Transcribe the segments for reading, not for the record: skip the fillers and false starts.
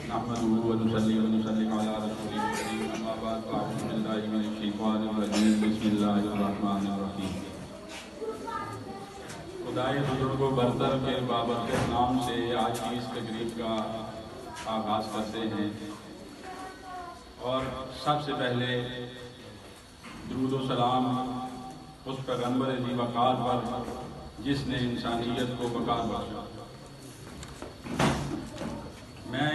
نحمده ونصلي ونسلم على رسوله الكريم اما بعد فاعوذ بالله من الشیطان الرجیم بسم اللہ الرحمن الرحیم خدائے بزرگ و برتر کے بابرکت نام سے آج کی اس تقریب کا آغاز کرتے ہیں اور سب سے پہلے درود و سلام اس پیغمبر ذی وقار پر جس نے انسانیت کو وقار بخشا۔ میں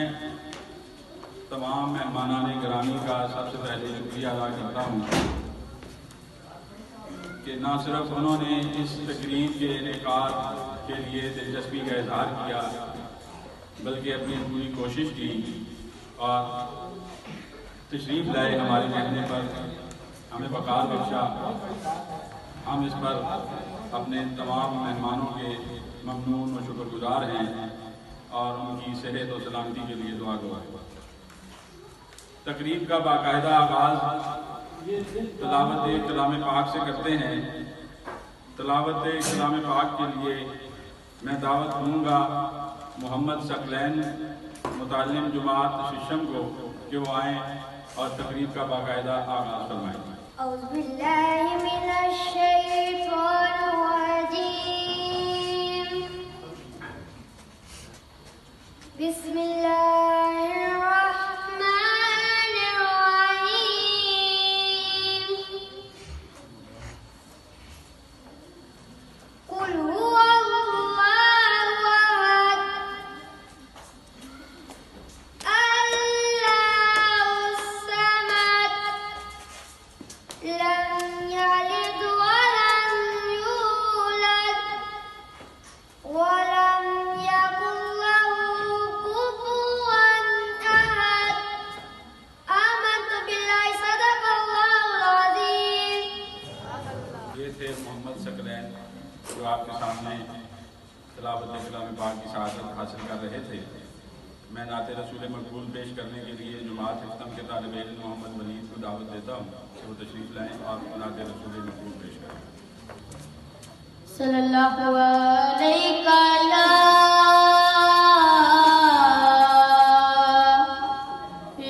تمام مہمانان گرامی کا سب سے پہلے شکریہ ادا کرتا ہوں کہ نہ صرف انہوں نے اس تقریب کے انعقاد کے لیے دلچسپی کا اظہار کیا بلکہ اپنی پوری کوشش کی اور تشریف لائے، ہمارے کہنے پر ہمیں وقار بخشا۔ ہم اس پر اپنے تمام مہمانوں کے ممنون و شکر گزار ہیں اور ان کی صحت و سلامتی کے لیے دعا گو ہیں۔ تقریب کا باقاعدہ آغاز تلاوت کلام پاک سے کرتے ہیں۔ تلاوت کلام پاک کے لیے میں دعوت دوں گا محمد ثقلین متعلم جماعت ششم کو کہ وہ آئیں اور تقریب کا باقاعدہ آغاز فرمائیں۔ اعوذ باللہ من الشیطان الرجیم، بسم اللہ الرحمن الرحیم، قل هو اللہ احد، اللہ الصمد، لم يلد ولم يولد ولم يكن له كفوا أحد، آمنت بالله صدق الله العظيم۔ یہ تھے محمد ثقلین جو آپ کے سامنے تلاوت کلام پاک کی سعادت حاصل کر رہے تھے۔ میں نعت رسول مقبول پیش کرنے کے لیے جماعت حفتم کے طالب علم محمد ولید کو دعوت دیتا ہوں کہ وہ تشریف لائیں اور نعت رسول مقبول پیش کریں۔ صلی اللہ علیہ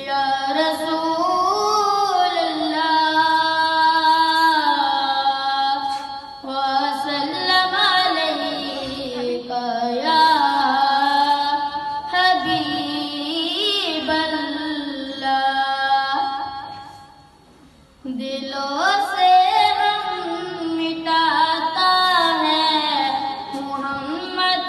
یا رسول اللہ وسلم علیک یا حبیب اللہ، دلوں سے غم مٹاتا ہے محمد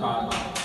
7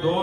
2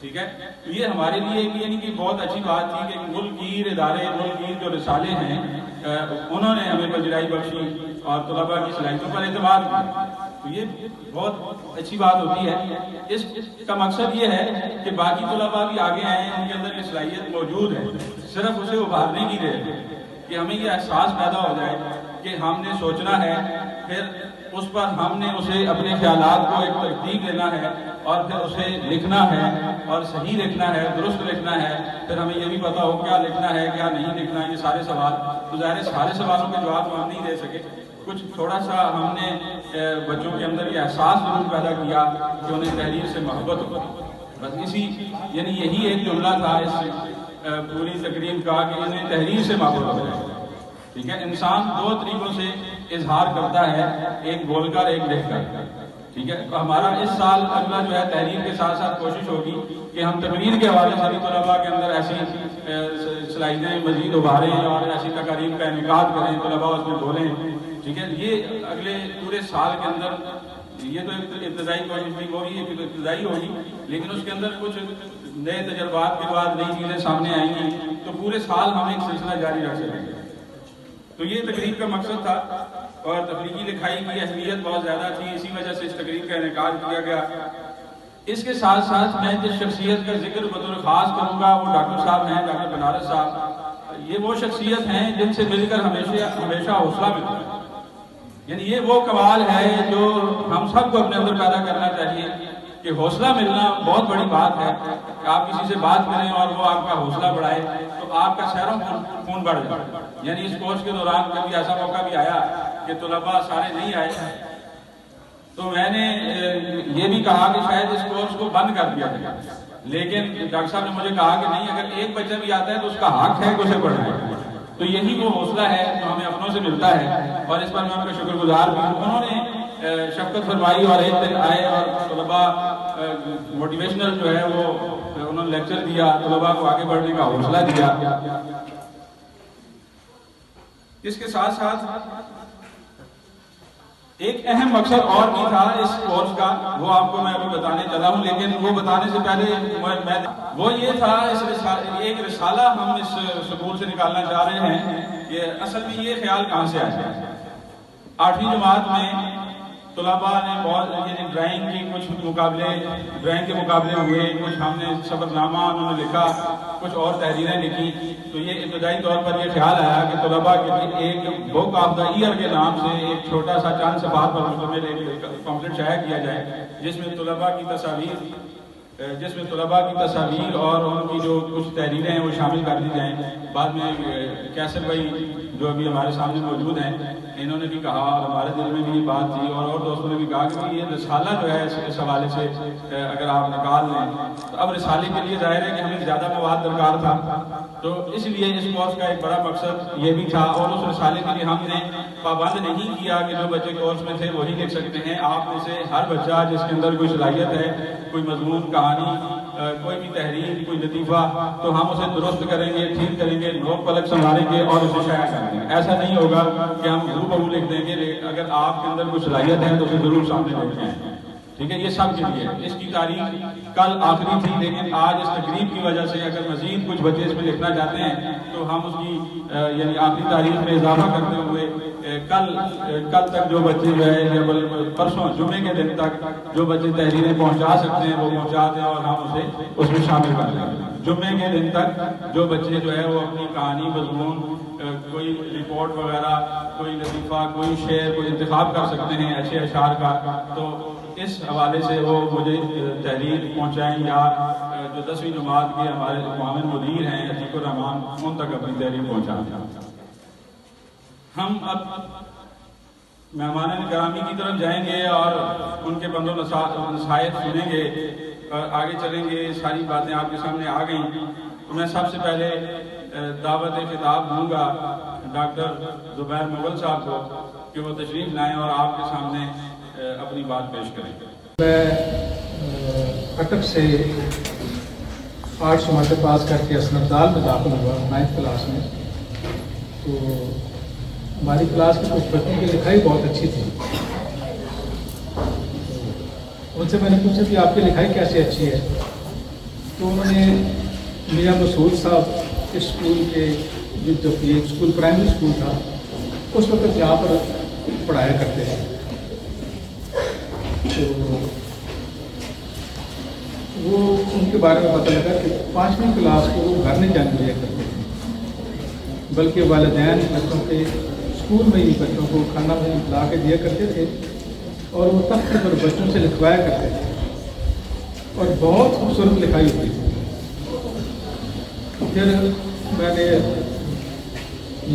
ٹھیک ہے. تو یہ ہمارے لیے یعنی کہ بہت اچھی بات تھی کہ ملک گیر ادارے، ملک گیر جو رسالے ہیں انہوں نے ہمیں پذیرائی بخشی اور طلباء کی صلاحیتوں پر اعتماد کیا. تو یہ بہت اچھی بات ہوتی ہے. اس کا مقصد یہ ہے کہ باقی طلباء بھی آگے آئے ہیں، ان کے اندر یہ صلاحیت موجود ہے، صرف اسے ابھارنے کی رہے کہ ہمیں یہ احساس پیدا ہو جائے کہ ہم نے سوچنا ہے، پھر اس پر ہم نے اسے اپنے خیالات کو ایک ترتیب دینا ہے اور پھر اسے لکھنا ہے اور صحیح لکھنا ہے، درست لکھنا ہے. پھر ہمیں یہ بھی پتا ہو کیا لکھنا ہے کیا نہیں لکھنا. یہ سارے سوال تو ظاہر سارے سوالوں کے جواب ہم نہیں دے سکے. کچھ تھوڑا سا ہم نے بچوں کے اندر یہ احساس ضرور پیدا کیا کہ انہیں تحریر سے محبت ہو. بس اسی یعنی یہی ایک جملہ تھا اس پوری تقریب کا کہ انہیں تحریر سے محبت ہو جائے. ٹھیک ہے. انسان دو طریقوں سے اظہار کرتا ہے، ایک بول کر ایک لکھ کر. ٹھیک ہے. تو ہمارا اس سال اگلا جو ہے تحریر کے ساتھ ساتھ کوشش ہوگی کہ ہم تقریر کے حوالے سے بھی طلباء کے اندر ایسی صلاحیتیں مزید ابھاریں اور ایسی تقاریر کا انعقاد کریں، طلباء اس میں بولیں. ٹھیک ہے. یہ اگلے پورے سال کے اندر یہ تو ابتدائی کوشش بھی ہوگی، ابتدائی ہوگی، لیکن اس کے اندر کچھ نئے تجربات کے بعد نئی چیزیں سامنے آئیں گی تو پورے سال ہم ایک سلسلہ جاری رکھ سکیں گے. تو یہ تقریب کا مقصد تھا اور تخلیقی لکھائی کی اہمیت بہت زیادہ تھی، اسی وجہ سے اس تقریب کا انعقاد کیا گیا. اس کے ساتھ ساتھ میں جس شخصیت کا ذکر بطور خاص کروں گا وہ ڈاکٹر صاحب ہیں، ڈاکٹر بنارس صاحب. یہ وہ شخصیت ہیں جن سے مل کر ہمیشہ حوصلہ ملتا ہے. یعنی یہ وہ کمال ہے جو ہم سب کو اپنے اندر پیدا کرنا چاہیے کہ حوصلہ ملنا بہت بڑی بات ہے. کہ آپ کسی سے بات کریں اور وہ آپ کا حوصلہ بڑھائے تو آپ کا سیر و خون بڑھ جائے. یعنی اس کورس کے دوران کبھی ایسا موقع بھی آیا کہ طلباء سارے نہیں آئے تو میں نے یہ بھی کہا کہ شاید اس کورس کو بند کر دیا جائے، لیکن ڈاکٹر صاحب نے مجھے کہا کہ نہیں، اگر ایک بچہ بھی آتا ہے تو اس کا حق ہے کہ اسے پڑھائے. تو یہی وہ حوصلہ ہے جو ہمیں اپنوں سے ملتا ہے اور اس پر میں ان کا شکر گزار بھی ہوں. انہوں نے شفقت فرمائی اور ایک دن آئے اور طلباء موٹیویشنل جو ہے وہ انہوں نے لیکچر دیا، طلباء کو آگے بڑھنے کا حوصلہ دیا. اس کے ساتھ ساتھ ایک اہم مقصد اور بھی تھا اس کورس کا، وہ آپ کو میں ابھی بتانے چلا ہوں، لیکن وہ بتانے سے پہلے وہ یہ تھا ایک رسالہ ہم اس سکول سے نکالنا چاہ رہے ہیں. یہ اصل میں یہ خیال کہاں سے آیا؟ 8ویں جماعت میں طلباء نے بہت یعنی ڈرائنگ کی کچھ ڈرائنگ کے مقابلے ہوئے، کچھ ہم نے سبق نامہ انہوں نے لکھا، کچھ اور تحریریں لکھی. تو یہ ابتدائی طور پر یہ خیال آیا کہ طلباء کے لیے ایک بک آف دا ایئر کے نام سے ایک چھوٹا سا چند صفحات پر مشتمل ایک پمفلٹ شائع کیا جائے جس میں طلباء کی تصاویر اور ان کی جو کچھ تحریریں ہیں وہ شامل کر دی جائیں. بعد میں کیسر بھائی جو ابھی ہمارے سامنے موجود ہیں انہوں نے بھی کہا اور ہمارے دل میں بھی یہ بات تھی اور دوستوں نے بھی کہا کہ یہ رسالہ جو ہے اس حوالے سے اگر آپ نکال لیں تو اب رسالے کے لیے ظاہر ہے کہ ہمیں زیادہ مواد درکار تھا. تو اس لیے اس کورس کا ایک بڑا مقصد یہ بھی تھا اور اس رسالے کے لیے ہم نے پابند نہیں کیا کہ جو بچے کورس میں تھے وہی لکھ سکتے ہیں. آپ میں سے ہر بچہ جس کے اندر کوئی صلاحیت ہے، کوئی مضمون، کہانی، کوئی بھی تحریر، کوئی لطیفہ، تو ہم اسے درست کریں گے، ٹھیک کریں گے، نوٹ پلک سنبھالیں گے اور اسے شائع کریں گے. ایسا نہیں ہوگا کہ ہم ہو لکھ دیں گے. اگر آپ کے اندر کوئی صلاحیت ہے تو اسے ضرور سامنے لے کے آئیں. ٹھیک ہے. یہ سب کے لیے اس کی تاریخ کل آخری تھی، لیکن آج اس تقریب کی وجہ سے اگر مزید کچھ بچے اس میں لکھنا چاہتے ہیں تو ہم اس کی یعنی آخری تاریخ میں اضافہ کرتے ہوئے کل تک جو بچے جو ہے یا پرسوں جمعے کے دن تک جو بچے تحریریں پہنچا سکتے ہیں وہ پہنچا دیں اور ہم اسے اس میں شامل کر لیں. جمعے کے دن تک جو بچے جو ہے وہ اپنی کہانی، مضمون، کوئی رپورٹ وغیرہ، کوئی لطیفہ، کوئی شعر، کوئی انتخاب کر سکتے ہیں اچھے اشعار کا. تو اس حوالے سے وہ مجھے تحریر پہنچائیں یا جو 10ویں جماعت کے ہمارے معاون مدیر ہیں عتیق الرحمان ان تک اپنی تحریر پہنچائیں. ہم اب مہمان گرامی کی طرف جائیں گے اور ان کے بند و نصائح سنیں گے اور آگے چلیں گے. ساری باتیں آپ کے سامنے آ گئیں. تو میں سب سے پہلے دعوت خطاب دوں گا ڈاکٹر زبیر مغل صاحب کو کہ وہ تشریف لائیں اور آپ کے سامنے اپنی بات پیش کریں. میں کٹک سے 8 شمارتیں پاس کر کے اسنبدال میں داخل ہوا 9th کلاس میں. تو ہماری کلاس میں کچھ بچوں کی لکھائی بہت اچھی تھی. ان سے میں نے پوچھا کہ آپ کی لکھائی کیسے اچھی ہے؟ تو انہوں نے میاں مسعود صاحب اسکول کے جو یہ اسکول پرائمری اسکول تھا اس وقت یہاں پر پڑھایا کرتے تھے. تو وہ ان کے بارے میں پتہ لگا کہ 5ویں کلاس کو وہ گھر نہیں جانے دیا کرتے تھے، بلکہ والدین بچوں کے اسکول میں ہی بچوں کو کھانا میں لا کے دیا کرتے تھے اور وہ تخت پر بچوں سے لکھوایا کرتے تھے اور بہت خوبصورت لکھائی ہوتی تھی. پھر میں نے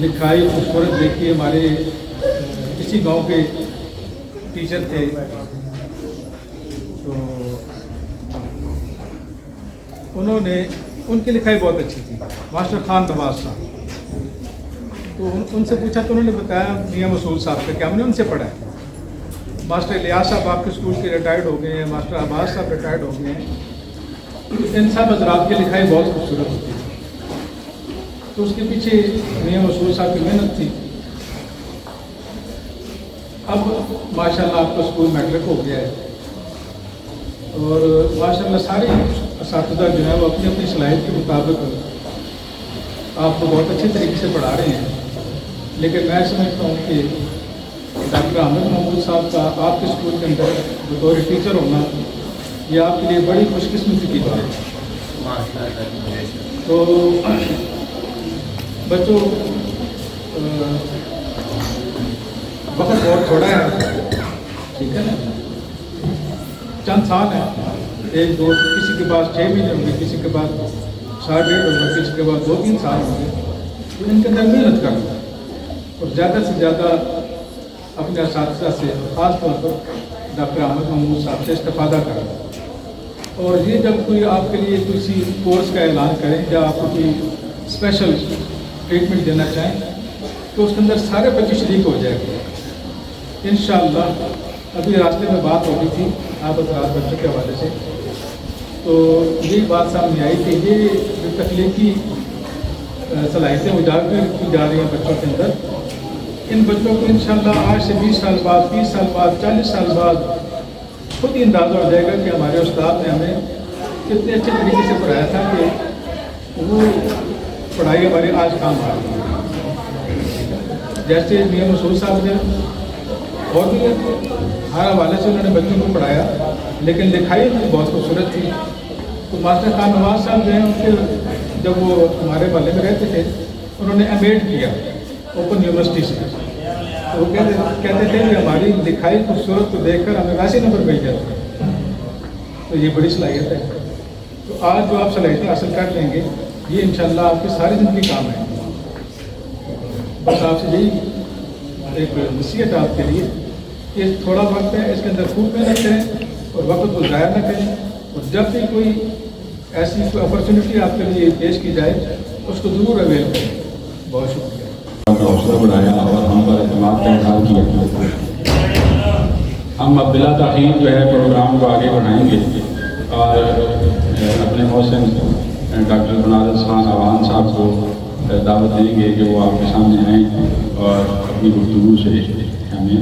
لکھائی خوبصورت دیکھی. ہمارے کسی گاؤں کے ٹیچر تھے تو انہوں نے ان کی لکھائی بہت اچھی تھی، ماسٹر خان نواز صاحب. تو ان سے پوچھا تو انہوں نے بتایا میاں مسعود صاحب کا کہ ہم نے ان سے پڑھا ہے. ماسٹر الیاس صاحب آپ کے اسکول کے ریٹائرڈ ہو گئے ہیں، ماسٹر عباس صاحب ریٹائرڈ ہو گئے ہیں. ان سب حضرات کی لکھائی بہت خوبصورت ہوتی تھی. تو اس کے پیچھے میاں مسعود صاحب کی محنت تھی. اب ماشاء اللہ آپ کا اسکول میٹرک ہو گیا ہے اور ماشاء اللہ سارے اساتذہ جو ہیں وہ اپنی اپنی صلاحیت کے مطابق آپ کو بہت اچھے طریقے سے پڑھا رہے ہیں. لیکن میں سمجھتا ہوں کہ ڈاکٹر احمد محمود صاحب کا آپ کے اسکول کے اندر بطور ٹیچر ہونا یہ آپ کے لیے بڑی خوش قسمتی کی بات ہے. تو بچوں وقت بہت تھوڑا ہے، ٹھیک ہے نا، چند سال ہیں، 1 2 کسی کے پاس 6 مہینے ہوں گے، کسی کے پاس 1.5 ہوگا، کسی کے پاس 2 3 سال ہوں گے. تو ان کے اندر محنت کرنا اور زیادہ سے زیادہ اپنے اساتذہ سے خاص طور پر ڈاکٹر احمد محمود صاحب سے استفادہ کرنا. اور یہ جب کوئی آپ کے لیے کسی کورس کا اعلان کریں یا آپ کو کوئی اسپیشل ٹریٹمنٹ دینا چاہیں تو اس کے اندر سارے بچے شریک ہو جائیں گے انشاءاللہ. ابھی راستے میں بات ہو گئی تھی آپ حضرات بچوں کے حوالے سے، تو یہی بات سامنے آئی کہ یہ جو تخلیقی صلاحیتیں اجاگر کی جا رہی ہیں بچوں کے اندر، ان بچوں کو انشاءاللہ آج سے 20 سال بعد، 30 سال بعد، 40 سال بعد خود ہی اندازہ ہو جائے گا کہ ہمارے استاد نے ہمیں کتنے اچھے طریقے سے پڑھایا تھا کہ وہ پڑھائی ہمارے آج کام آ رہی ہے. جیسے میاں مسعود صاحب نے اور بھی ہر حوالے سے انہوں نے بچوں کو پڑھایا لیکن لکھائی بھی بہت خوبصورت تھی. تو ماسٹر خان نواز صاحب جو ہیں ان کے جب وہ ہمارے محلے میں رہتے تھے انہوں نے ایم ایڈ کیا اوپن یونیورسٹی سے. تو وہ کہتے تھے کہ ہماری لکھائی خوبصورت کو دیکھ کر ہمیں ویسے نمبر مل جاتے ہیں. تو یہ بڑی صلاحیت ہے. تو آج جو آپ صلاحیتیں حاصل کر لیں گے یہ انشاءاللہ آپ کی ساری زندگی کام ہے. بس آپ سے یہی ایک نصیحت ہے آپ کے لیے کہ تھوڑا وقت ہے، اس کے اندر خوب محنت کریں اور وقت کو ضائع نہ کریں. اور جب بھی کوئی ایسی کوئی اپرچونیٹی آپ کے لیے پیش کی جائے اس کو ضرور اویل کریں. بہت شکریہ. حوصلہ بڑھایا اور ہم پر اعتماد کا اظہار کیا. ہم اب بلا تاخیر جو ہے پروگرام کو آگے بڑھائیں گے اور اپنے محسن ڈاکٹر بنارس خان عوان صاحب کو دعوت دیں گے کہ وہ آپ کے سامنے آئیں اور اپنی گفتگو سے ہمیں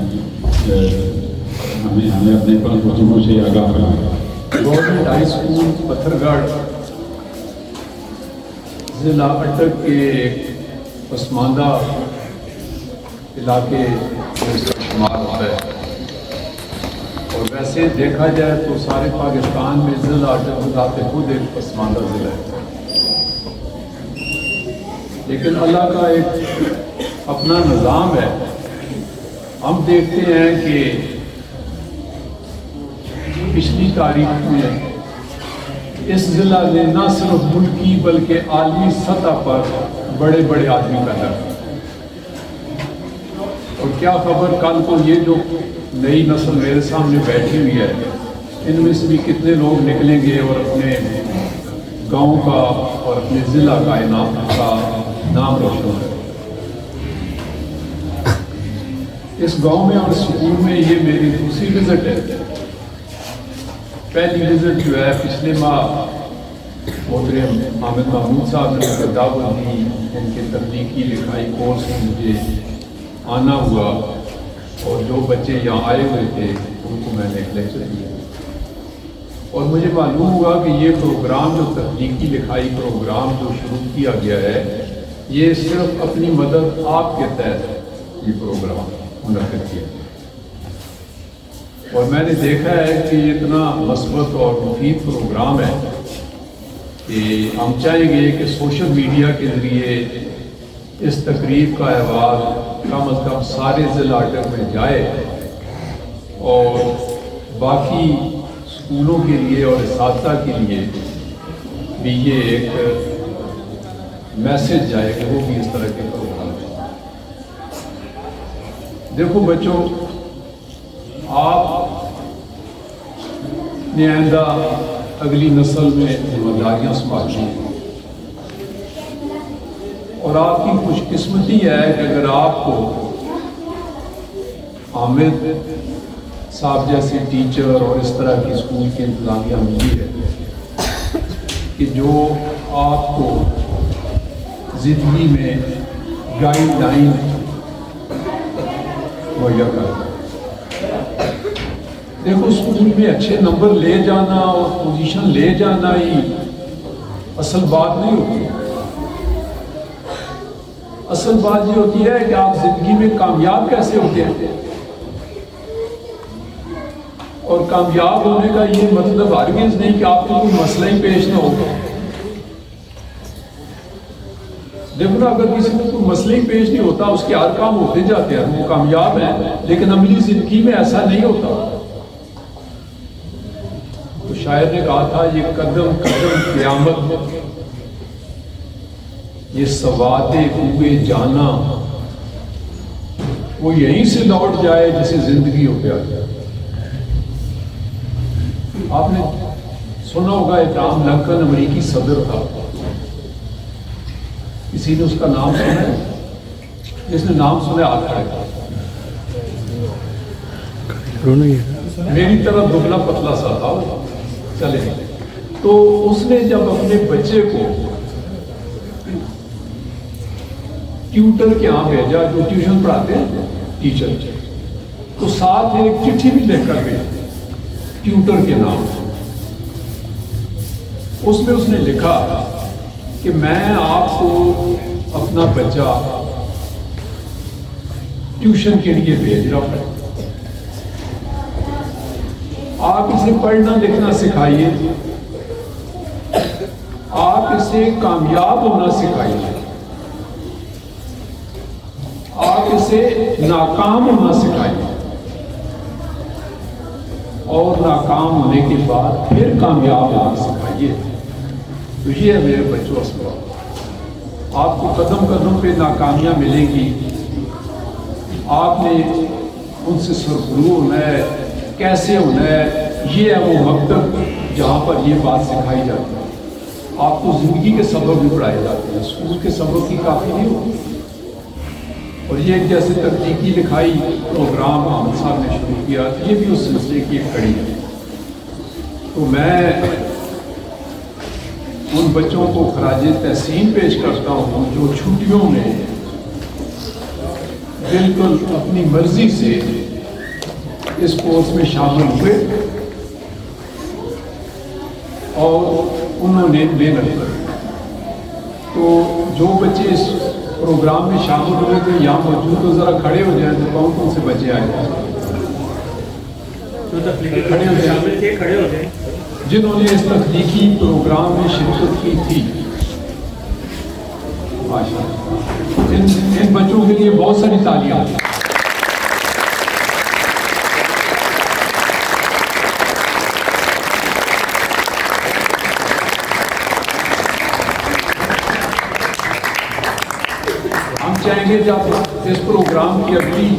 اپنے گفتگو سے آگاہ کریں. گورنمنٹ ہائی اسکول پتھر گڑھ ضلع اٹک کے پسماندہ علاقے میں شمار ہوتا ہے. اور ویسے دیکھا جائے تو سارے پاکستان میں ضلع اٹک ذات خود ایک پسماندہ ضلع ہے، لیکن اللہ کا ایک اپنا نظام ہے. ہم دیکھتے ہیں کہ پچھلی تاریخ میں اس ضلع نے نہ صرف ملکی بلکہ عالمی سطح پر بڑے بڑے آدمی پیدا کیے. اور کیا خبر کل کو یہ جو نئی نسل میرے سامنے بیٹھی ہوئی ہے ان میں سے بھی کتنے لوگ نکلیں گے اور اپنے گاؤں کا اور اپنے ضلع کا نام روشن کریں. اس گاؤں میں اور اسکول میں یہ میری دوسری وزٹ ہے. پہلی وزٹ جو ہے پچھلے ماہ محترم حامد محمود صاحب نے مجھے دعوت دی، ان کے تخلیقی لکھائی کورس میں مجھے آنا ہوا اور جو بچے یہاں آئے ہوئے تھے ان کو میں نے ایک لیکچر دیا. اور مجھے معلوم ہوا کہ یہ پروگرام جو تخلیقی لکھائی پروگرام جو شروع کیا گیا ہے یہ صرف اپنی مدد آپ کے تحت یہ پروگرام منعقد کیا گیا، اور میں نے دیکھا ہے کہ یہ اتنا مثبت اور مفید پروگرام ہے کہ ہم چاہیں گے کہ سوشل میڈیا کے ذریعے اس تقریب کا احوال کم از کم سارے ضلع اٹک میں جائے اور باقی اسکولوں کے لیے اور اساتذہ کے لیے بھی یہ ایک میسج جائے کہ وہ بھی اس طرح کے پروگرام ہیں۔ دیکھو بچوں، آپ نے آئندہ اگلی نسل میں ذمہ داریاں سنبھالنی ہیں، اور آپ کی خوش قسمتی ہے کہ اگر آپ کو حامد صاحب جیسے ٹیچر اور اس طرح کی اسکول کی انتظامیہ ملی ہے کہ جو آپ کو زندگی میں گائیڈ لائن مہیا کرتا ہے۔ دیکھو، اسکول میں اچھے نمبر لے جانا اور پوزیشن لے جانا ہی اصل بات نہیں ہوتی، اصل بات یہ ہوتی ہے کہ آپ زندگی میں کامیاب کیسے ہوتے ہیں، اور کامیاب ہونے کا یہ مطلب ہرگز نہیں کہ آپ کو کوئی مسئلہ ہی پیش نہ ہوگا۔ دیکھو نا، اگر کسی کو کوئی مسئلہ ہی پیش نہیں ہوتا، اس کے ہر کام ہوتے جاتے ہیں، وہ کامیاب ہیں، لیکن عملی زندگی میں ایسا نہیں ہوتا۔ تو شاعر نے کہا تھا، یہ قدم قدم قیامت، یہ سواد ہوئے جانا، وہ یہیں سے لوٹ جائے جسے زندگی ہو گیا۔ آپ نے سنا ہوگا ابراہم لنکن امریکی صدر تھا، کسی نے اس کا نام سنا ہے؟ جس نے نام سنا ہاتھ کھڑے کر۔ میری طرح دبلا پتلا سا تھا، چلے۔ تو اس نے جب اپنے بچے کو ٹیوٹر کے یہاں بھیجا، جو ٹیوشن پڑھاتے ہیں ٹیچر، تو ساتھ ایک چٹھی بھی لکھ کر گئے ٹیوٹر کے نام۔ اس میں اس نے لکھا کہ میں آپ کو اپنا بچہ ٹیوشن کے لیے بھیج رہا ہوں، آپ اسے پڑھنا لکھنا سکھائیے، آپ اسے کامیاب ہونا سکھائیے، آپ اسے ناکام ہونا سکھائیے، اور ناکام ہونے کے بعد پھر کامیاب ہونا سکھائیے۔ تو یہ ہے میرے بچوں اسباب۔ آپ کو قدم قدم پہ ناکامیاں ملیں گی، آپ نے ان سے سرخرو ہونا ہے، کیسے ہونا ہے۔ یہ ہے وہ مکتب جہاں پر یہ بات سکھائی جاتی ہے۔ آپ کو زندگی کے سبب بھی پڑھائے جاتے ہیں، اسکول کے سبب کی کافی نہیں ہوتی۔ اور یہ ایک جیسے تخلیقی لکھائی پروگرام حامد صاحب نے شروع کیا، یہ بھی اس سلسلے کی ایک کڑی ہے۔ تو میں ان بچوں کو خراج تحسین پیش کرتا ہوں جو چھٹیوں میں بالکل اپنی مرضی سے اس کورس میں شامل ہوئے اور انہوں نے محنت کی۔ تو جو بچے اس پروگرام میں شامل ہوئے تھے یہاں موجود، تو ذرا کھڑے ہو جائیں تو کون سے بچے آئے کھڑے ہو جائیں جنہوں نے اس تخلیقی پروگرام میں شرکت کی تھی۔ ان بچوں کے لیے بہت ساری تالیاں۔ ہم چاہیں گے جب اس پروگرام کی اگلی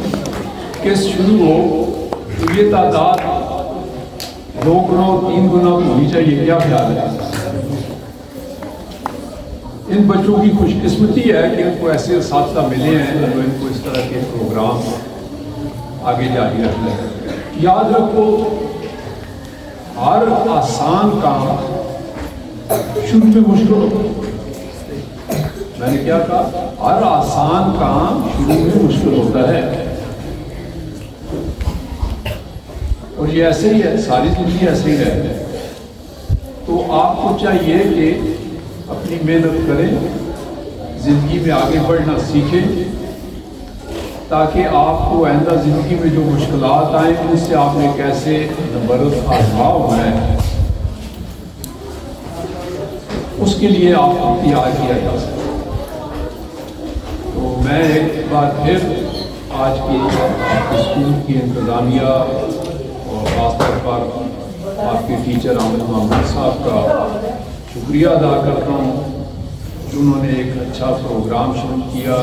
قسط شروع ہو تو یہ تعداد 2 گنا 3 گنا ہونی چاہیے۔ کیا خیال ہے؟ ان بچوں کی خوش قسمتی ہے کہ ان کو ایسے اساتذہ ملے ہیں جو ان کو اس طرح کے پروگرام آگے جاری رکھنا ہے۔ یاد رکھو، ہر آسان کام شروع میں مشکل ہوتا ہے۔ میں نے کیا کہا؟ ہر آسان کام شروع میں مشکل ہوتا ہے، اور یہ ایسے ہی ہے، ساری زندگی ایسے ہی رہتی ہے۔ تو آپ کو چاہیے کہ اپنی محنت کریں، زندگی میں آگے بڑھنا سیکھیں، تاکہ آپ کو آئندہ زندگی میں جو مشکلات آئیں ان سے آپ نے کیسے نبرد آزما ہونا ہے، اس کے لیے آپ کو تیار کیا جا سکے۔ تو میں ایک بار پھر آج کی آپ کے اسکول کی انتظامیہ اور خاص طور پر آپ کے ٹیچر عامر محمد صاحب کا شکریہ ادا کرتا ہوں کہ انہوں نے ایک اچھا پروگرام شروع کیا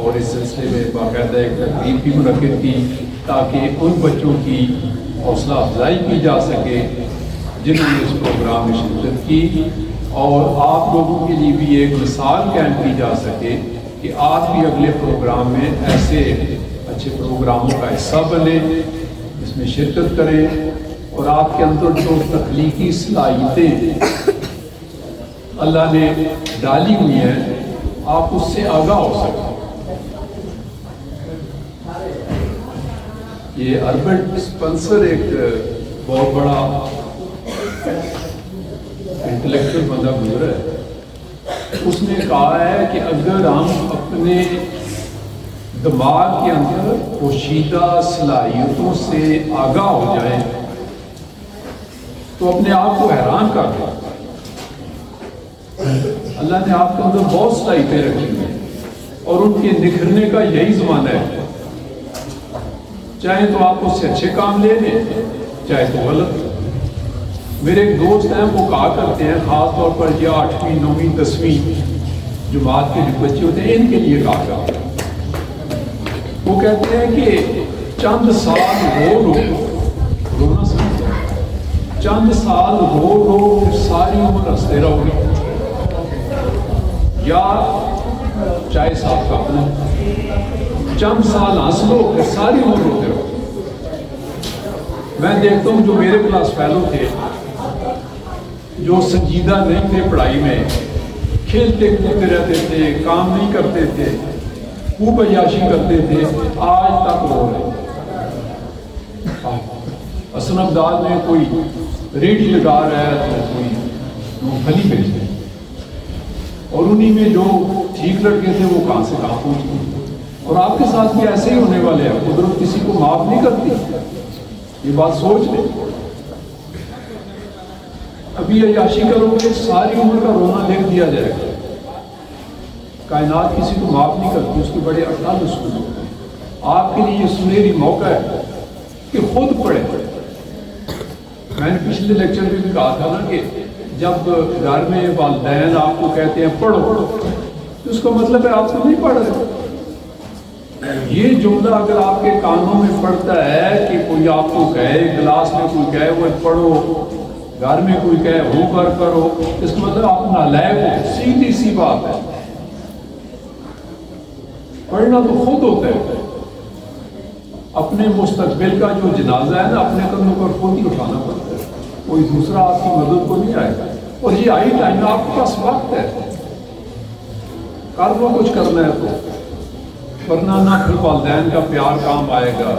اور اس سلسلے میں باقاعدہ ایک تقریب بھی منعقد کی تاکہ ان بچوں کی حوصلہ افزائی کی جا سکے جنہوں نے اس پروگرام میں شرکت کی، اور آپ لوگوں کے لیے بھی ایک مثال قائم کی جا سکے کہ آپ بھی اگلے پروگرام میں ایسے اچھے پروگراموں کا حصہ بنیں، اس میں شرکت کریں، اور آپ کے اندر جو تخلیقی صلاحیتیں اللہ نے ڈالی ہوئی ہیں آپ اس سے آگاہ ہو سکیں۔ یہ اربرٹ اسپنسر ایک بہت بڑا انٹلیکچوئل بندہ گزرا ہے، اس نے کہا ہے کہ اگر ہم اپنے دماغ کے اندر پوشیدہ صلاحیتوں سے آگاہ ہو جائیں تو اپنے آپ کو حیران کر دیں۔ اللہ نے آپ کے اندر بہت صلاحیتیں رکھی ہیں اور ان کے نکھرنے کا یہی زمانہ ہے، چاہے تو آپ اس سے اچھے کام لے لیں چاہے تو غلط۔ میرے ایک دوست ہیں وہ کہا کرتے ہیں، خاص طور پر یہ 8ویں 9ویں 10ویں جماعت کے جو بچے ہوتے ہیں ان کے لیے کہا کرتے ہیں، وہ کہتے ہیں کہ چند سال رونا سمجھتے ہیں، چند سال رو پھر ساری عمر ہنستے رہو گے، یا چائے صاحب کا اپنا چند سال ہنس لو پھر ساری عمر روتے رہو۔ میں دیکھتا ہوں جو میرے کلاس فیلو تھے، جو سنجیدہ نہیں تھے پڑھائی میں، کھیلتے کودتے رہتے تھے، کام نہیں کرتے تھے، خوب عیاشی کرتے تھے، آج تک رو رہے۔ حسن ابدال میں کوئی ریڈی لگا رہا ہے تو کوئی مونگ پھلی بیچ رہے، اور انہی میں جو ٹھیک لڑکے تھے وہ کہاں سے کہاں پہنچ گئے۔ اور آپ کے ساتھ بھی ایسے ہی ہونے والے ہیں، قدرت کسی کو معاف نہیں کرتی، یہ بات سوچ لیں۔ ابھی عیاشی کرو گے ساری عمر کا رونا لکھ دیا جائے گا۔ کائنات کسی کو معاف نہیں کرتی، اس کے بڑے 48 اصول ہوتے ہیں۔ آپ کے لیے یہ سنہری موقع ہے کہ خود پڑھیں۔ میں نے پچھلے لیکچر میں بھی کہا تھا نا کہ جب گھر میں والدین آپ کو کہتے ہیں پڑھو تو اس کا مطلب ہے آپ کو نہیں پڑھ رہے۔ یہ جملہ اگر آپ کے کانوں میں پڑتا ہے کہ کوئی آپ کو کہے، کلاس میں کوئی کہے وہ پڑھو، گھر میں کوئی کہے ہوم ورک کرو، اس کا مطلب آپ نالائق ہو، سیدھی سی بات ہے۔ پڑھنا تو خود ہوتا ہے، اپنے مستقبل کا جو جنازہ ہے نا اپنے قدموں پر خود ہی اٹھانا پڑتا ہے، کوئی دوسرا آپ کی مدد کو نہیں آئے گا۔ اور یہ آئی ٹائم آپ کے پاس وقت ہے، کر لو کچھ کرنا ہے تو، ورنہ نہ پھر والدین کا پیار کام آئے گا،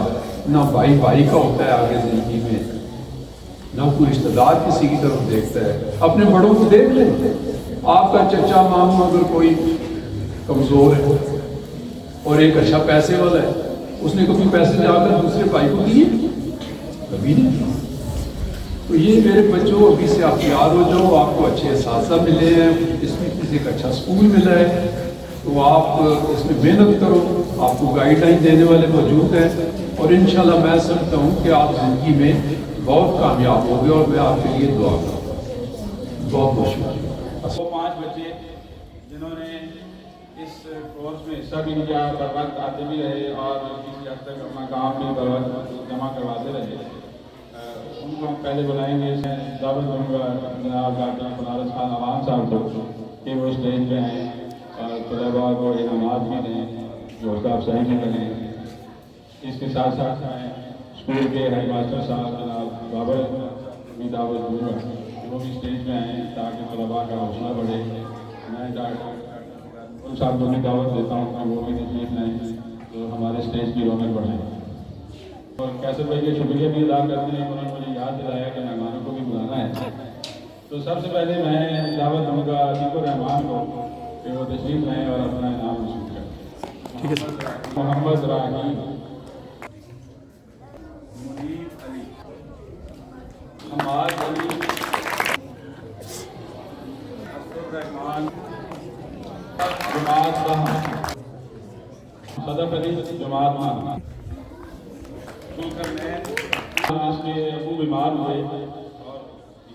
نہ بھائی بھائی کا ہوتا ہے آگے زندگی میں، نہ کوئی رشتہ دار کسی کی طرف دیکھتا ہے۔ اپنے بڑوں کو دیکھ لیں، آپ کا چچا ماموں اگر کوئی کمزور ہے اور ایک اچھا پیسے والا ہے، اس نے کبھی پیسے جا کر دوسرے بھائی کو دیے؟ کبھی نہیں۔ تو یہ میرے بچوں ابھی سے آپ تیار ہو جاؤ، آپ کو اچھے اساتذہ ملے ہیں، اس میں کسی کا اچھا اسکول ملا ہے تو آپ اس میں محنت کرو، آپ کو گائیڈ لائن دینے والے موجود ہیں، اور انشاءاللہ میں سمجھتا ہوں کہ آپ زندگی میں بہت کامیاب ہوگے، اور میں آپ کے لیے دعا کروں۔ بہت بہت شکریہ۔ وہ 5 بچے جنہوں نے اس کورس میں حصہ بھی لیا، بر وقت آتے بھی رہے اور کسی حد تک اپنا کام بھی بر وقت جمع کرواتے رہے، ان کو ہم پہلے بلائیں گے۔ میں دعوت کروں گا جناب ڈاکٹر بنارس خان عوام صاحب کو کہ وہ اسٹیج پہ آئیں اور طلباء کو انعامات بھی دیں، جو حوصلہ افزائی بھی کریں۔ اس کے ساتھ ساتھ میں اسکول کے ہیڈ ماسٹر صاحب جناب بابر بھی دعوت دوں گا کہ وہ بھی اسٹیج پہ آئیں تاکہ طلباء کا حوصلہ بڑھے۔ میں ڈاکٹر صاحب کو بھی دعوت دیتا ہوں کہ وہ بھی تشریف لائیں تو ہمارے اسٹیج کی رونق بڑھے۔ اور کیسر بھائی کا شکریہ بھی ادا کرتے ہیں، انہوں نے مجھے یاد دلایا کہ مہمانوں کو بھی بلانا ہے، تو سب سے پہلے میں دعوت دوں گا عتیق الرحمان کو کہ وہ تشریف لائیں اور اپنا انعام وصول کریں. ٹھیک ہے سر. محمد راہی, منیب علی, حماد علی, عبدالرحمان, جماعت بہن, صدف علی جماعت بہن. اس کے ابو بیمار ہوئے اور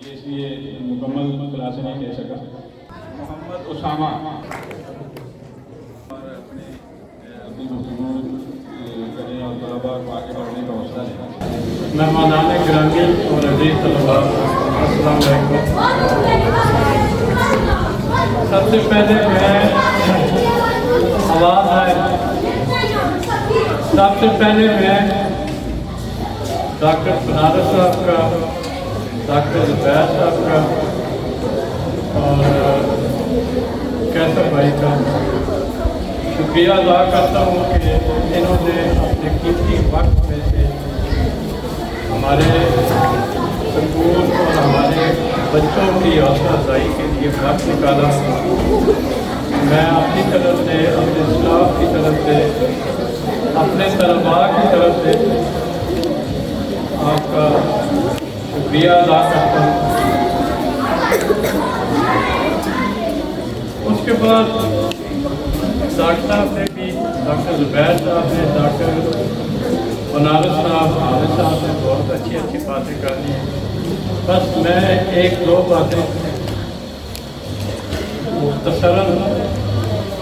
یہ اس لیے مکمل کلاسیں نہیں دے سکا. محمد اسامہ اور اپنی گفتگو کریں اور طلبا کو آگے بڑھنے کا حوصلہ دیں. مہمانان گرامی اور عزیز طلباء السلام علیکم. سب سے پہلے میں آواز آئے سب سے پہلے میں ڈاکٹر بنارس صاحب کا, ڈاکٹر زبیر صاحب کا اور کیسر بھائی کا شکریہ ادا کرتا ہوں کہ انہوں نے اپنے قیمتی وقت میں سے ہمارے سکول اور ہمارے بچوں کی حوصلہ افزائی کے لیے وقت نکالا. میں اپنی طرف سے, اپنے اسٹاف کی طرف سے, اپنے طلباء کی طرف سے آپ کا شکریہ ادا کرتا ہوں. اس کے بعد ڈاکٹر صاحب نے بھی, ڈاکٹر زبیر صاحب نے, ڈاکٹر بنارس صاحب, عامر صاحب نے بہت اچھی اچھی باتیں کر لی ہیں. بس میں ایک دو باتیں مختصراً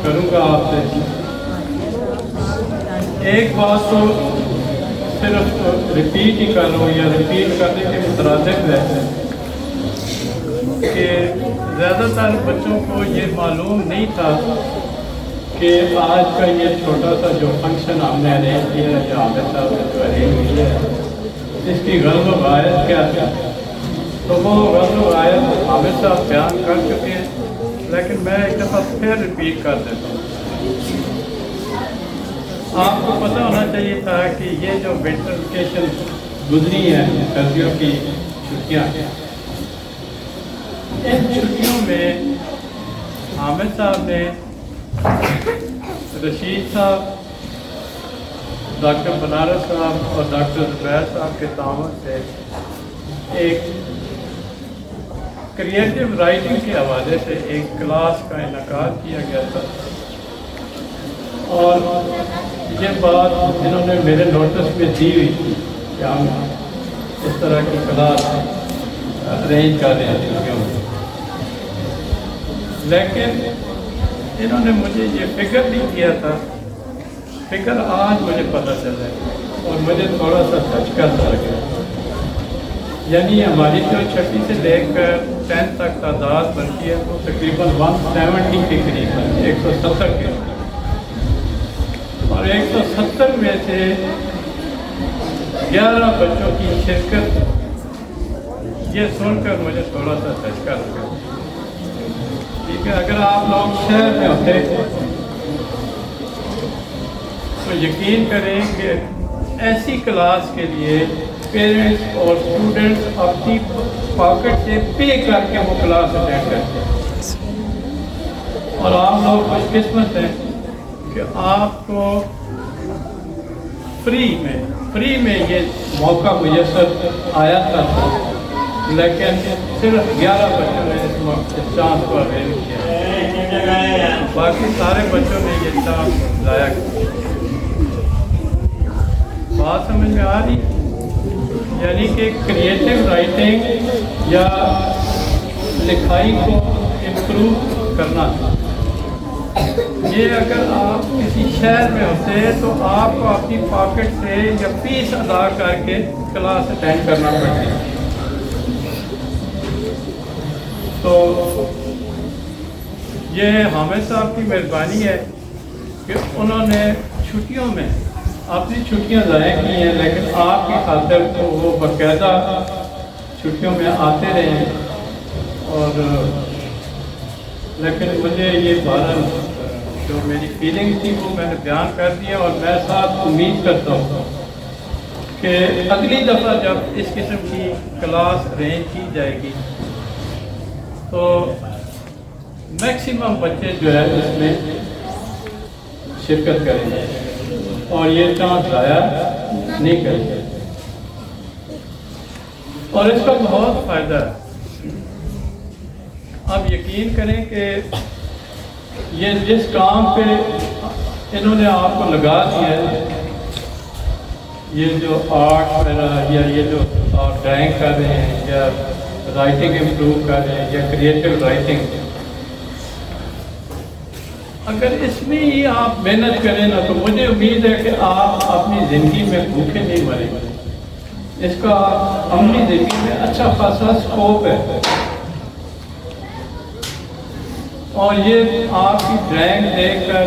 کروں گا آپ سے. ایک بات تو صرف ریپیٹ ہی کر رہا ہوں یا ریپیٹ کرنے کے مترادف ہے کہ زیادہ تر بچوں کو یہ معلوم نہیں تھا کہ آج کا یہ چھوٹا سا جو فنکشن ہم نے ارینج کیا ہے, یا عامر صاحب نے جو ارینج کیا ہے, اس کی غرض و غایت کیا تھا. تو وہ غرض و غایت عامر صاحب بیان کر چکے ہیں, لیکن میں ایک دفعہ پھر ریپیٹ کر دیتا ہوں. آپ کو پتہ ہونا چاہیے تھا کہ یہ جو ونٹر ویکیشن گزری ہے, سردیوں کی چھٹیاں, ان چھٹیوں میں عامر صاحب نے, رشید صاحب, ڈاکٹر بنارس صاحب اور ڈاکٹر زبیر صاحب کے تعاون سے ایک کریٹیو رائٹنگ کے حوالے سے ایک کلاس کا انعقاد کیا گیا تھا. اور یہ بات انہوں نے میرے نوٹس میں دی ہوئی تھی کہ ہم اس طرح کی کلاس ارینج کر رہے ہیں چھٹیوں میں. لیکن انہوں نے مجھے یہ فکر نہیں کیا تھا. فکر آج مجھے پتہ چلا ہے اور مجھے تھوڑا سا دھچکا سا لگا. یعنی ہماری جو 6 سے لے کر 10 تک تعداد بنتی ہے وہ تقریباً 170 کے قریب ہے, 170 کے. اور 170 میں سے 11 بچوں کی شرکت, یہ سن کر مجھے تھوڑا سا دھچکا لگا. ٹھیک ہے, اگر آپ لوگ شہر میں ہوتے تو یقین کریں کہ ایسی کلاس کے لیے پیرنٹس اور اسٹوڈنٹس اپنی پاکٹ سے پے کر کے وہ کلاس اٹینڈ کرتے ہیں. اور آپ لوگ خوش قسمت ہیں کہ آپ کو فری میں یہ موقع میسر آیا تھا. لیکن صرف 11 بچوں نے اس چانس کو اویل کیا, باقی سارے بچوں نے یہ چانس ضائع کیا. بات سمجھ میں آ رہی, یعنی کہ کریٹیو رائٹنگ یا لکھائی کو امپروو کرنا. یہ اگر آپ کسی شہر میں ہوتے تو آپ کو اپنی پاکٹ سے یا فیس ادا کر کے کلاس اٹینڈ کرنا پڑتی. تو یہ حامد صاحب کی مہربانی ہے کہ انہوں نے چھٹیوں میں اپنی چھٹیاں ضائع کی ہیں, لیکن آپ کی خاطر تو وہ باقاعدہ چھٹیوں میں آتے رہے ہیں. اور لیکن مجھے یہ بہرحال جو میری فیلنگ تھی وہ میں نے بیان کر دیا, اور میں ساتھ امید کرتا ہوں کہ اگلی دفعہ جب اس قسم کی کلاس ارینج کی جائے گی تو میکسیمم بچے جو ہے اس میں شرکت کریں گے اور یہ چانس ضائع نہیں کریں گے، اور اس کا بہت فائدہ ہے۔ آپ یقین کریں کہ یہ جس کام پہ انہوں نے آپ کو لگا دیا ہے، یہ جو آرٹ وغیرہ یا یہ جو آپ ڈرائنگ کر رہے ہیں یا رائٹنگ امپروو کر رہے ہیں یا کریٹو رائٹنگ، اگر اس میں ہی آپ محنت کریں نا تو مجھے امید ہے کہ آپ اپنی زندگی میں بھوکے نہیں مریں گے۔ اس کا عملی زندگی میں اچھا خاصا اسکوپ ہے، اور یہ آپ کی ڈرائنگ دیکھ کر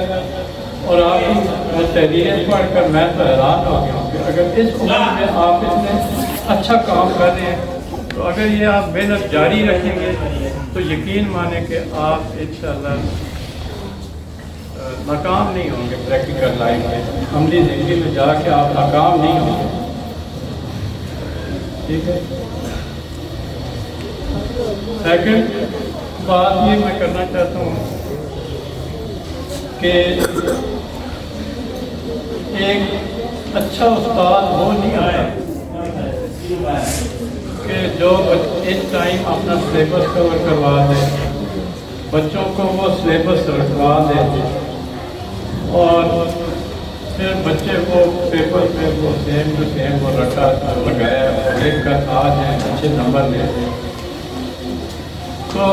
اور آپ کی تحریریں پڑھ کر میں تو حیران ہو گیا ہوں کہ اگر اس عمر میں آپ اتنے اچھا کام کر رہے ہیں تو اگر یہ آپ محنت جاری رکھیں گے تو یقین مانیں کہ آپ انشاءاللہ ناکام نہیں ہوں گے۔ پریکٹیکل لائف میں، عملی زندگی میں جا کے آپ ناکام نہیں ہوں گے، ٹھیک ہے۔ سیکنڈ بات یہ میں کرنا چاہتا ہوں کہ ایک اچھا استاد وہ نہیں آیا کہ جو اس ٹائم اپنا سلیبس کور کروا دے، بچوں کو وہ سلیبس رکھوا دے اور پھر بچے کو پیپر پہ وہ سیم ٹو سیم وہ رٹا لگایا لکھ کر آ جائیں اچھے نمبر لے۔ تو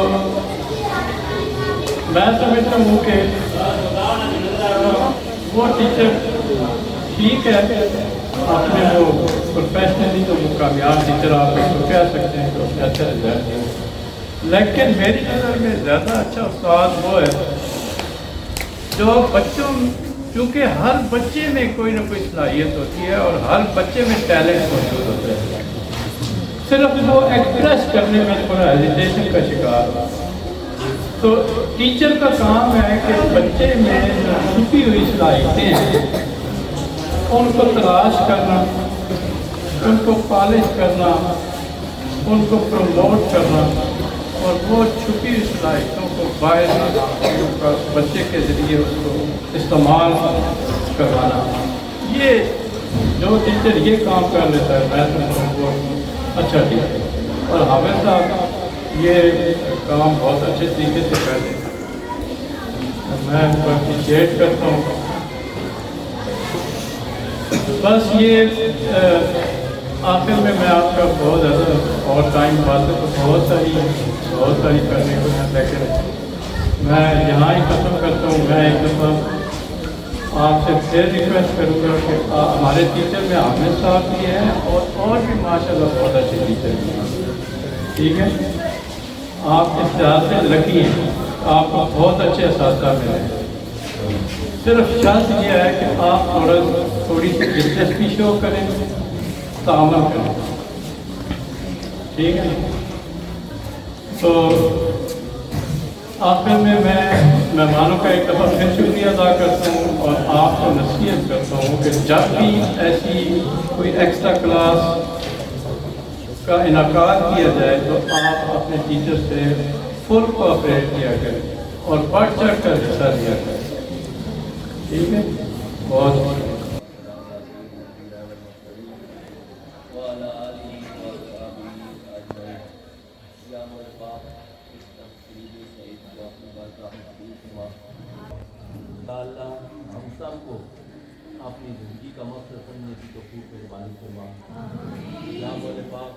میں سمجھتا ہوں کہ وہ ٹیچر ٹھیک ہے، اپنے وہ پروفیشنلی تو وہ کامیاب ٹیچر آپ کو کہہ سکتے ہیں تو اچھا رزلٹ ہے، لیکن میری نظر میں زیادہ اچھا استاد وہ ہے جو بچوں، کیونکہ ہر بچے میں کوئی نہ کوئی صلاحیت ہوتی ہے اور ہر بچے میں ٹیلنٹ موجود ہوتا ہے، صرف وہ ایکسپریس کرنے میں تھوڑا ہیزیٹیشن کا شکار ہو۔ تو ٹیچر کا کام ہے کہ بچے میں جو چھپی ہوئی صلاحیتیں ہیں ان کو تلاش کرنا، ان کو پالش کرنا، ان کو پروموٹ کرنا اور وہ چھپی ہوئی صلاحیتوں کو باہر بچے کے ذریعے اس کو استعمال کروانا۔ یہ جو ٹیچر یہ کام کر لیتا ہے میں سمجھتا ہوں وہ اچھا ٹیچر ہے، اور حافظ صاحب یہ کام بہت اچھے طریقے سے کر رہے ہیں، میں ان کو اپریشیٹ کرتا ہوں۔ بس یہ آخر میں آپ کا بہت زیادہ اور ٹائم باتیں تو بہت ساری کرنے کو ہے، لیکن میں یہاں ہی ختم کرتا ہوں۔ میں ایک دفعہ آپ سے پھر ریکویسٹ کروں گا کہ ہمارے ٹیچر میں حامد صاحب بھی ہیں اور بھی ماشاءاللہ بہت اچھے ٹیچر بھی ہیں، ٹھیک ہے۔ آپ اس طرح سے لکی ہیں، آپ کو بہت اچھے اساتذہ ملے ہیں، صرف شرط یہ ہے کہ آپ تھوڑی سی دلچسپی شو کریں، تعامل کریں، ٹھیک ہے۔ تو آخر میں مہمانوں کا ایک دفعہ پھر شکریہ ادا کرتا ہوں اور آپ کو نصیحت کرتا ہوں کہ جب بھی ایسی کوئی ایکسٹرا کلاس کا انعقاد کیا جائے تو آپ اپنے ٹیچر سے فل کوآپریٹ کیا کریں اور بڑھ چڑھ کر حصہ لیا کریں، ٹھیک ہے۔ بہت شکریہ۔ اللہ ہم سب کو اپنی زندگی کا مقصد سمجھنے کی توفیق مہربانی فرما۔ یا مولا پاک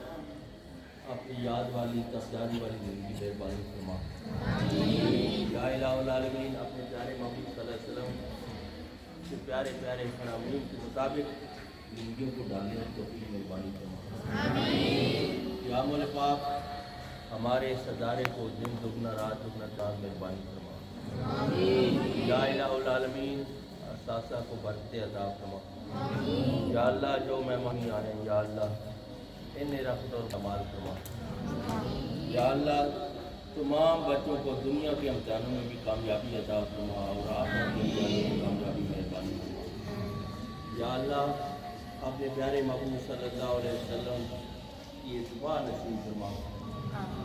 اپنی یاد والی تفجاری والی زندگی مہربانی فرما۔ یا الہ العالمین اپنے پیارے محبوب صلی اللہ علیہ وسلم کے پیارے پیارے فرامین کے مطابق زندگیوں کو ڈالنے کی توفیق مہربانی فرما۔ یا مولا پاک ہمارے اس ادارے کو دن دگنا رات دگنا چاند مہربانی فرما۔ یا الہ العالمین اساتذہ کو برکت عطا فرما۔ یا اللہ جو مہمان آ رہے ہیں یا اللہ انہیں رحمت اور کمال فرما۔ یا اللہ تمام بچوں کو دنیا کے امتحانوں میں بھی کامیابی عطا فرما اور آخرت کے امتحانوں میں کامیابی مہربانی فرما۔ یا اللہ اپنے پیارے محبوب صلی اللہ علیہ وسلم کی اتباع نصیب فرما۔